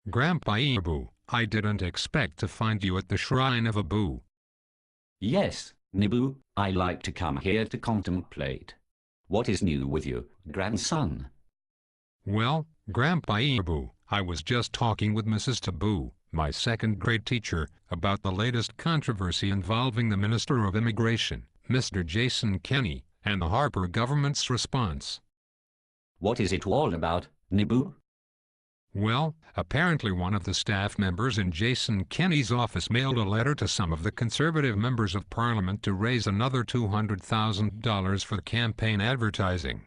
Grandpa Ebu, I didn't expect to find you at the shrine of Ebu. Yes, Nibu, I like to come here to contemplate. What is new with you, grandson? Well, Grandpa Ebu, I was just talking with Mrs. Taboo, my second-grade teacher, about the latest controversy involving the Minister of Immigration, Mr. Jason Kenney, and the Harper government's response. What is it all about, Nibu? Well, apparently one of the staff members in Jason Kenney's office mailed a letter to some of the conservative members of Parliament to raise another $200,000 for campaign advertising.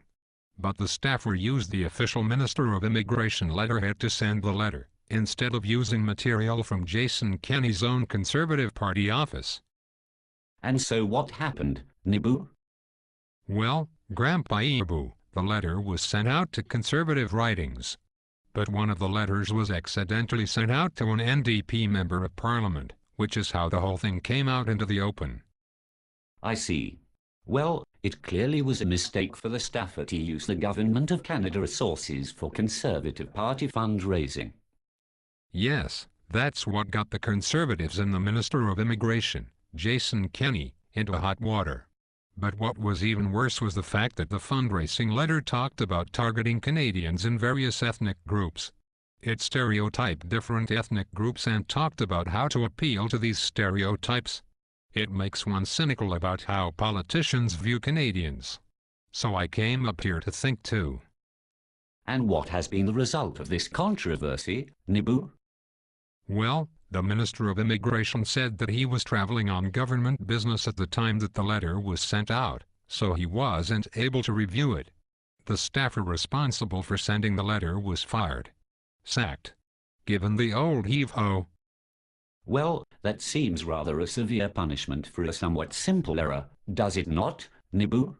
But the staffer used the official Minister of Immigration letterhead to send the letter, instead of using material from Jason Kenney's own Conservative Party office. And so what happened, Nibu? Well, Grandpa Ebu, the letter was sent out to Conservative writings. But one of the letters was accidentally sent out to an NDP member of Parliament, which is how the whole thing came out into the open. I see. Well, it clearly was a mistake for the staffer to use the Government of Canada resources for Conservative Party fundraising. Yes, that's what got the Conservatives and the Minister of Immigration, Jason Kenney, into hot water. But what was even worse was the fact that the fundraising letter talked about targeting Canadians in various ethnic groups. It stereotyped different ethnic groups and talked about how to appeal to these stereotypes. It makes one cynical about how politicians view Canadians. So I came up here to think too. And what has been the result of this controversy, Nibu? Well, the Minister of Immigration said that he was traveling on government business at the time that the letter was sent out, so he wasn't able to review it. The staffer responsible for sending the letter was fired. Sacked. Given the old heave-ho. Well, that seems rather a severe punishment for a somewhat simple error, does it not, Nibu?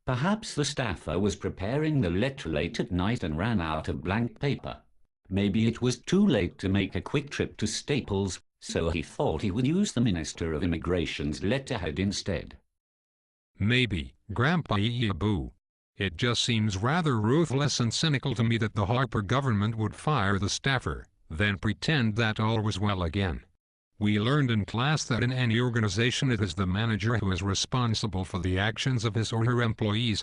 Perhaps the staffer was preparing the letter late at night and ran out of blank paper. Maybe it was too late to make a quick trip to Staples, so he thought he would use the Minister of Immigration's letterhead instead. Maybe, Grandpa Ebu. It just seems rather ruthless and cynical to me that the Harper government would fire the staffer, then pretend that all was well again. We learned in class that in any organization it is the manager who is responsible for the actions of his or her employees.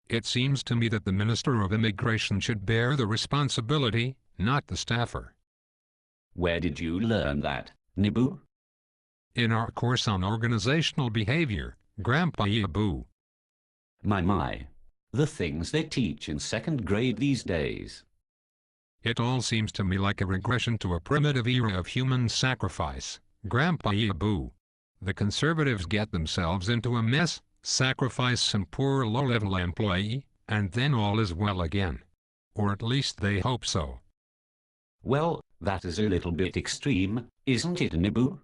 It seems to me that the Minister of Immigration should bear the responsibility, not the staffer. Where did you learn that, Nibu? In our course on organizational behavior, Grandpa Ebu. My. The things they teach in second grade these days. It all seems to me like a regression to a primitive era of human sacrifice, Grandpa Ebu. The Conservatives get themselves into a mess, sacrifice some poor low-level employee, and then all is well again. Or at least they hope so. Well, that is a little bit extreme, isn't it, Nibu?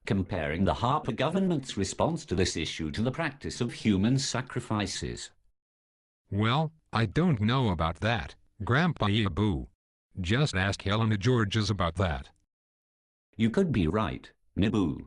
Comparing the Harper government's response to this issue to the practice of human sacrifices. Well, I don't know about that, Grandpa Ebu. Just ask Helena Georges about that. You could be right, Nibu.